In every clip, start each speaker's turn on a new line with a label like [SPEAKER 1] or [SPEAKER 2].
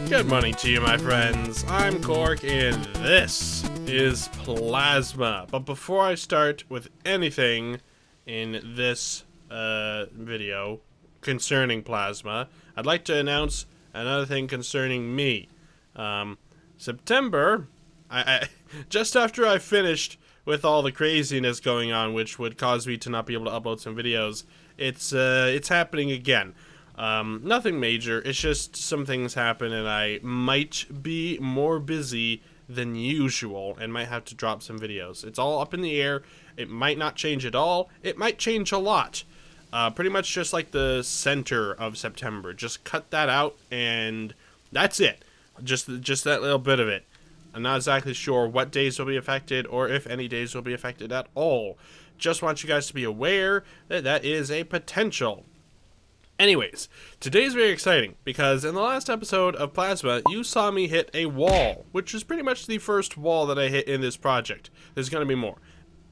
[SPEAKER 1] Good morning to you, my friends. I'm Cork, and this is Plasma. But before I start with anything in this video concerning Plasma, I'd like to announce another thing concerning me. September, I just after I finished with all the craziness going on, which would cause me to not be able to upload some videos, it's happening again. Nothing major, it's just some things happen and I might be more busy than usual and might have to drop some videos. It's all up in the air. It might not change at all. It might change a lot. Pretty much just like the center of September. Just cut that out and that's it. Just that little bit of it. I'm not exactly sure what days will be affected or if any days will be affected at all. Just want you guys to be aware that that is a potential. Anyways, today's very exciting because in the last episode of Plasma, you saw me hit a wall, which is pretty much the first wall that I hit in this project. There's going to be more.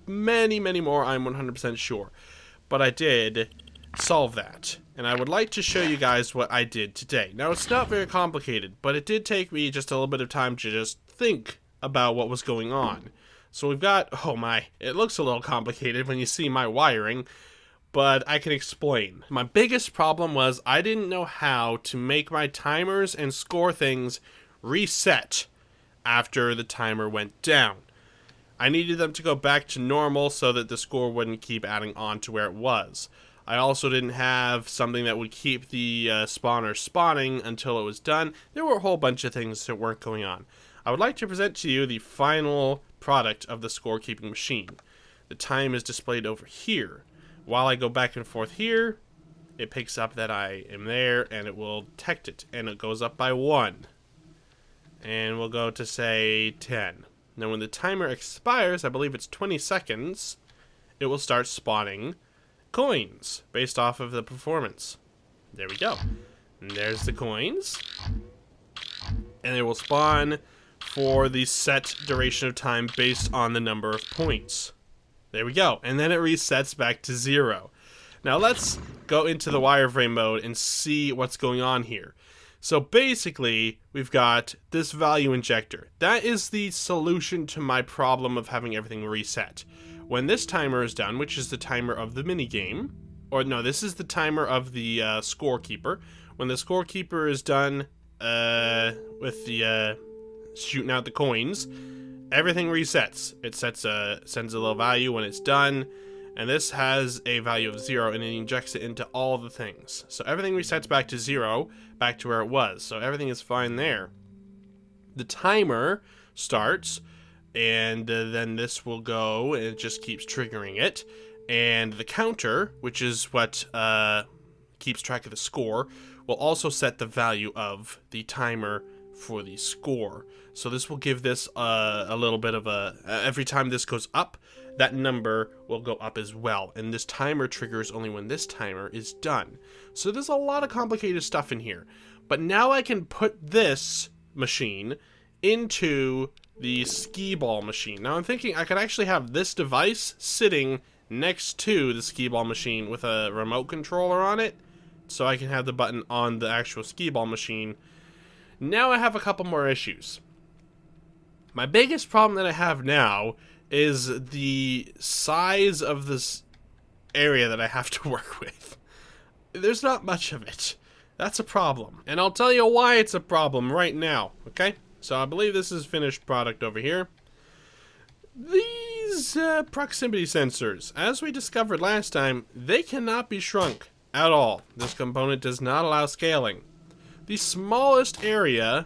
[SPEAKER 1] Many, many more, I'm 100% sure. But I did solve that, and I would like to show you guys what I did today. Now, it's not very complicated, but it did take me just a little bit of time to just think about what was going on. So we've got, oh my, it looks a little complicated when you see my wiring, but I can explain. My biggest problem was I didn't know how to make my timers and score things reset after the timer went down. I needed them to go back to normal so that the score wouldn't keep adding on to where it was. I also didn't have something that would keep the spawner spawning until it was done. There were a whole bunch of things that weren't going on. I would like to present to you the final product of the scorekeeping machine. The time is displayed over here. While I go back and forth here, it picks up that I am there and it will detect it. And it goes up by 1. And we'll go to, say, 10. Now when the timer expires, I believe it's 20 seconds, it will start spawning coins based off of the performance. There we go. And there's the coins. And they will spawn for the set duration of time based on the number of points. There we go. And then it resets back to 0. Now let's go into the wireframe mode and see what's going on here. So basically, we've got this value injector. That is the solution to my problem of having everything reset. When this timer is done, which is the timer of the minigame, or no, this is the timer of the scorekeeper. When the scorekeeper is done with the shooting out the coins, everything resets. It sends a little value when it's done, and this has a value of 0, and it injects it into all the things. So everything resets back to 0, back to where it was. So everything is fine there. The timer starts, and then this will go, and it just keeps triggering it. And the counter, which is what keeps track of the score, will also set the value of the timer for the score. So this will give this a little bit of a, every time this goes up, that number will go up as well. And this timer triggers only when this timer is done. So there's a lot of complicated stuff in here. But now I can put this machine into the skee ball machine. Now I'm thinking I could actually have this device sitting next to the skee ball machine with a remote controller on it, so I can have the button on the actual skee ball machine. Now I have a couple more issues. My biggest problem that I have now is the size of this area that I have to work with. There's not much of it. That's a problem. And I'll tell you why it's a problem right now, okay? So I believe this is finished product over here. These proximity sensors, as we discovered last time, they cannot be shrunk at all. This component does not allow scaling. The smallest area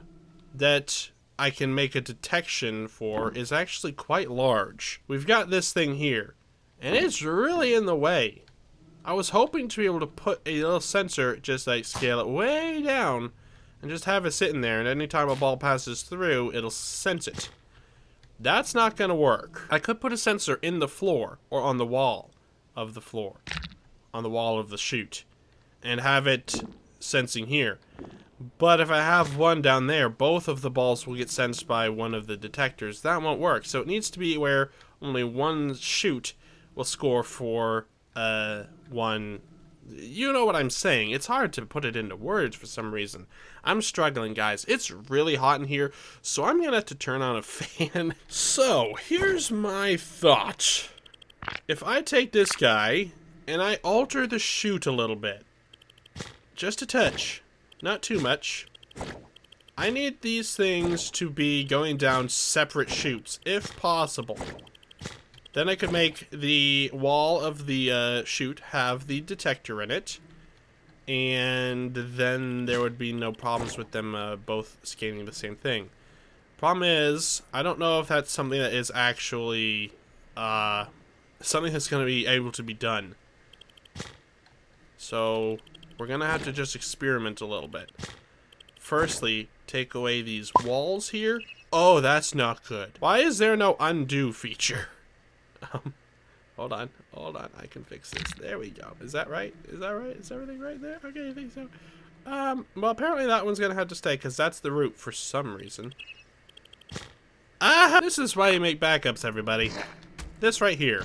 [SPEAKER 1] that I can make a detection for is actually quite large. We've got this thing here, and it's really in the way. I was hoping to be able to put a little sensor, just like scale it way down, and just have it sitting there, and anytime a ball passes through, it'll sense it. That's not gonna work. I could put a sensor in the floor, or on the wall of the floor, on the wall of the chute, and have it sensing here. But if I have one down there, both of the balls will get sensed by one of the detectors. That won't work. So it needs to be where only one chute will score for one You know what I'm saying. It's hard to put it into words for some reason. I'm struggling, guys. It's really hot in here, so I'm gonna have to turn on a fan. So, here's my thought. If I take this guy, and I alter the chute a little bit, just a touch, not too much, I need these things to be going down separate chutes, if possible. Then I could make the wall of the chute have the detector in it, and then there would be no problems with them both scanning the same thing. Problem is, I don't know if that's something that is actually something that's going to be able to be done. So we're going to have to just experiment a little bit. Firstly, take away these walls here. Oh, that's not good. Why is there no undo feature? Hold on, I can fix this. There we go. Is that right? Is that right? Is everything right there? Okay, I think so. Well, apparently that one's gonna have to stay, because that's the route for some reason. This is why you make backups, everybody. This right here.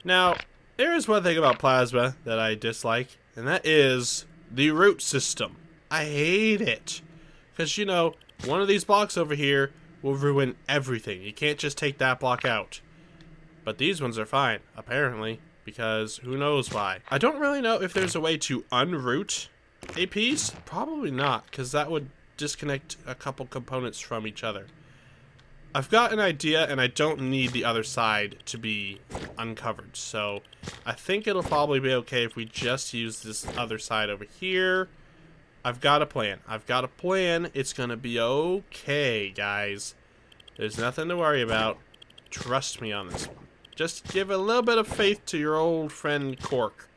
[SPEAKER 1] Now, there is one thing about Plasma that I dislike, and that is the route system. I hate it. Because, you know, one of these blocks over here will ruin everything. You can't just take that block out. But these ones are fine, apparently, because who knows why. I don't really know if there's a way to unroute a piece. Probably not, because that would disconnect a couple components from each other. I've got an idea, and I don't need the other side to be uncovered. So I think it'll probably be okay if we just use this other side over here. I've got a plan. It's gonna be okay, guys. There's nothing to worry about. Trust me on this one. Just give a little bit of faith to your old friend Cork.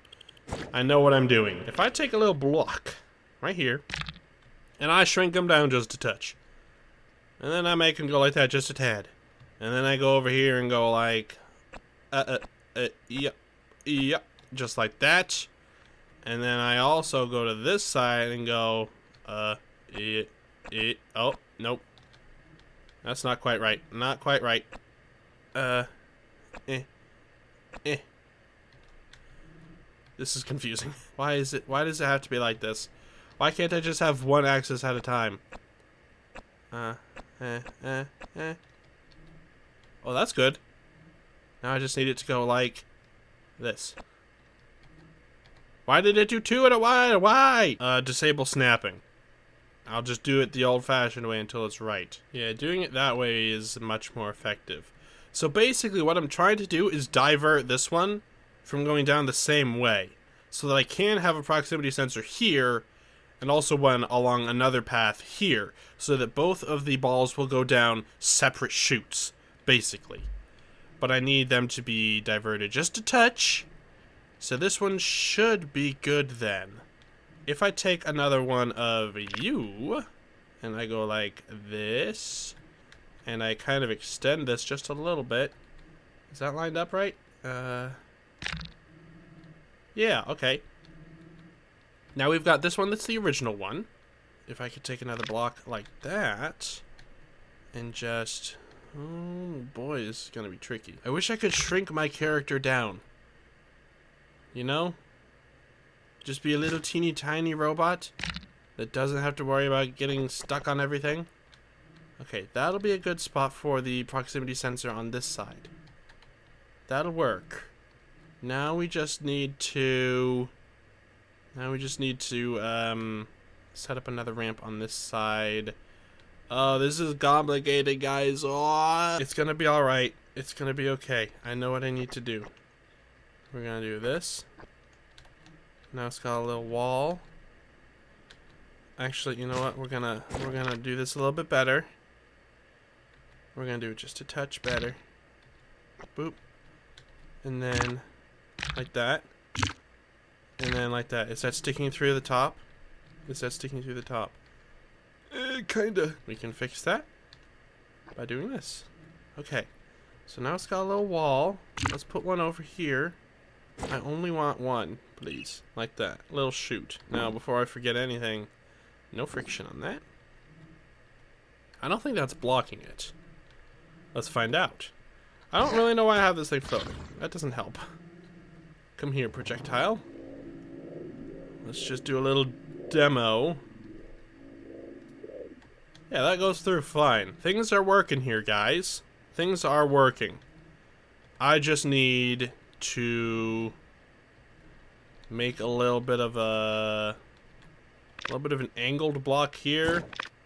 [SPEAKER 1] I know what I'm doing. If I take a little block right here, and I shrink him down just a touch, and then I make him go like that just a tad, and then I go over here and go like, yep, just like that. And then I also go to this side and go, oh, nope. That's not quite right. Not quite right. This is confusing. Why does it have to be like this? Why can't I just have one axis at a time? Oh, that's good. Now I just need it to go like this. Why did it do two at a while? Why? Disable snapping. I'll just do it the old-fashioned way until it's right. Yeah, doing it that way is much more effective. So basically what I'm trying to do is divert this one from going down the same way, so that I can have a proximity sensor here, and also one along another path here, so that both of the balls will go down separate chutes, basically. But I need them to be diverted just a touch. So this one should be good then. If I take another one of you, and I go like this, and I kind of extend this just a little bit. Is that lined up right? Yeah, okay. Now we've got this one that's the original one. If I could take another block like that, and just... Oh boy, this is gonna be tricky. I wish I could shrink my character down. You know? Just be a little teeny tiny robot that doesn't have to worry about getting stuck on everything. Okay, that'll be a good spot for the proximity sensor on this side. That'll work. Now we just need to... set up another ramp on this side. Oh, this is complicated, guys. Oh, it's gonna be alright. It's gonna be okay. I know what I need to do. We're gonna do this. Now it's got a little wall. Actually, you know what? We're gonna do this a little bit better. We're gonna do it just a touch better. Boop. And then like that. And then like that. Is that sticking through the top? Is that sticking through the top? Kinda. We can fix that by doing this. Okay. So now it's got a little wall. Let's put one over here. I only want one, please. Like that. Little chute. Now, before I forget anything, no friction on that. I don't think that's blocking it. Let's find out. I don't really know why I have this thing floating. That doesn't help. Come here, projectile. Let's just do a little demo. Yeah, that goes through fine. Things are working here, guys. Things are working. I just need to make a little bit of an angled block here.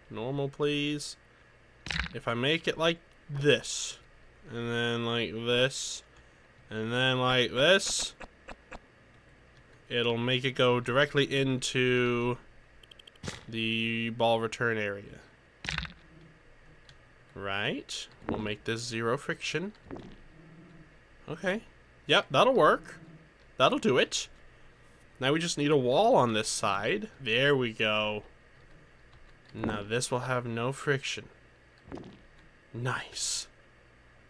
[SPEAKER 1] Normal, please. If I make it like this, and then like this, and then like this, it'll make it go directly into the ball return area. Right. We'll make this 0 friction. Okay. Yep, that'll work. That'll do it. Now we just need a wall on this side. There we go. Now this will have no friction. Nice.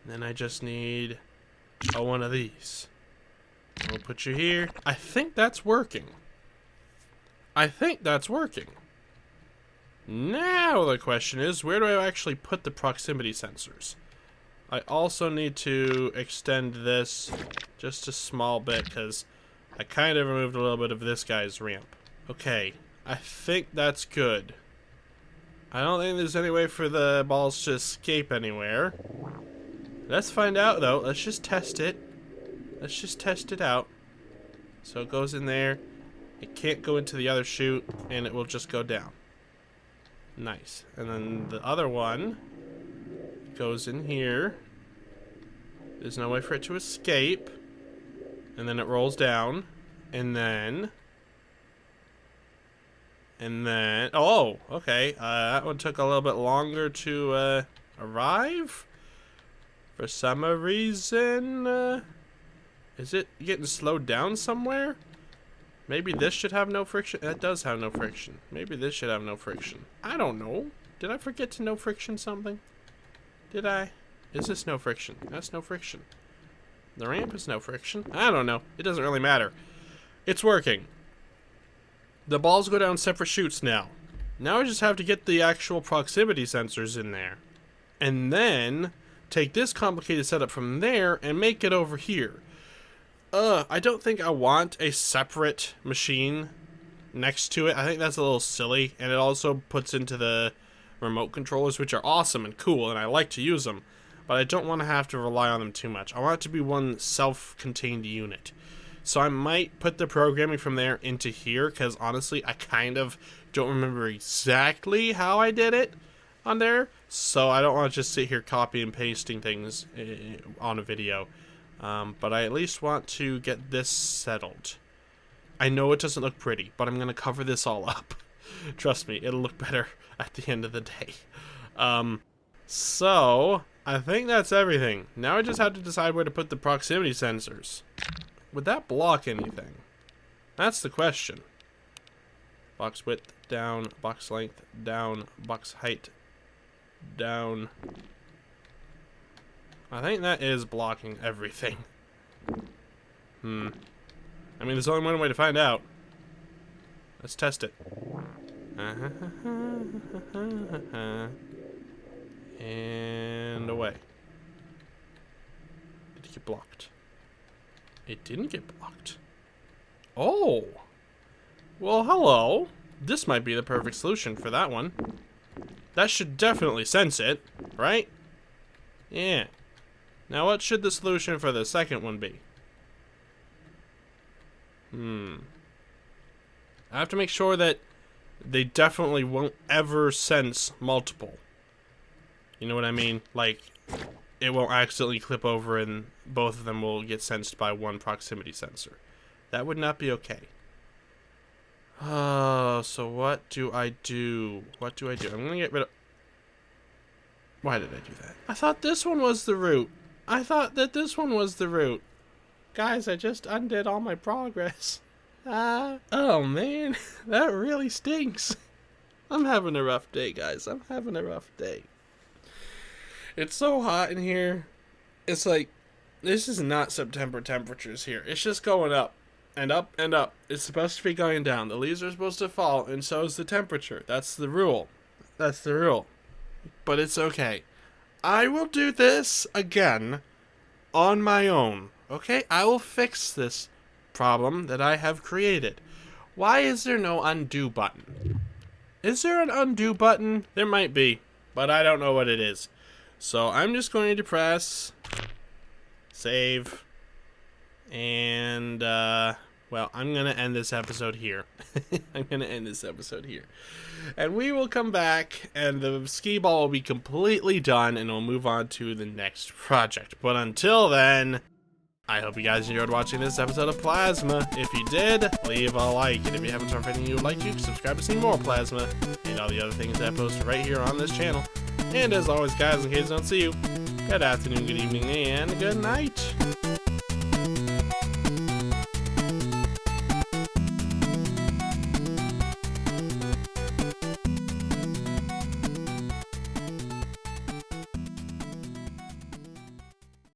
[SPEAKER 1] And then I just need one of these. We'll put you here. I think that's working. I think that's working. Now the question is, where do I actually put the proximity sensors? I also need to extend this just a small bit because I kind of removed a little bit of this guy's ramp. Okay, I think that's good. I don't think there's any way for the balls to escape anywhere. Let's find out though. Let's just test it. Let's just test it out. So it goes in there. It can't go into the other chute and it will just go down. Nice. And then the other one goes in here. There's no way for it to escape. And then it rolls down. And then... oh, okay. That one took a little bit longer to arrive. For some reason. Is it getting slowed down somewhere? Maybe this should have no friction. That does have no friction. Maybe this should have no friction. I don't know. Did I forget to no friction something? Did I? Is this no friction? That's no friction. The ramp is no friction. I don't know. It doesn't really matter. It's working. The balls go down separate chutes now. Now I just have to get the actual proximity sensors in there. And then take this complicated setup from there and make it over here. I don't think I want a separate machine next to it. I think that's a little silly, and it also puts into the remote controllers, which are awesome and cool, and I like to use them, but I don't want to have to rely on them too much. I want it to be one self-contained unit. So I might put the programming from there into here, because honestly, I kind of don't remember exactly how I did it on there, so I don't want to just sit here copy and pasting things on a video. But I at least want to get this settled. I know it doesn't look pretty, but I'm going to cover this all up. Trust me, it'll look better at the end of the day. So, I think that's everything. Now I just have to decide where to put the proximity sensors. Would that block anything? That's the question. Box width down, box length down, box height down. I think that is blocking everything. I mean, there's only one way to find out. Let's test it. And away. Did it get blocked? It didn't get blocked. Oh! Well, hello. This might be the perfect solution for that one. That should definitely sense it, right? Yeah. Now what should the solution for the second one be? I have to make sure that they definitely won't ever sense multiple. You know what I mean? Like, it won't accidentally clip over and both of them will get sensed by one proximity sensor. That would not be okay. Oh, so what do I do? What do I do? I'm gonna get rid of... Why did I do that? I thought this one was the route. I thought that this one was the route. Guys, I just undid all my progress. Oh man, that really stinks. I'm having a rough day, guys. I'm having a rough day. It's so hot in here. It's like, this is not September temperatures here. It's just going up and up and up. It's supposed to be going down. The leaves are supposed to fall, and so is the temperature. That's the rule. That's the rule. But it's okay. I will do this again on my own. Okay? I will fix this problem that I have created Why is there no undo button? Is there an undo button? There might be, but I don't know what it is. So I'm just going to press save, and well, I'm gonna end this episode here. And we will come back, and the skee ball will be completely done, and we'll move on to the next project. But until then, I hope you guys enjoyed watching this episode of Plasma. If you did, leave a like, and if you haven't started anything you would like to, subscribe to see more Plasma, and all the other things that I post right here on this channel. And as always, guys, in case I don't see you, good afternoon, good evening, and good night.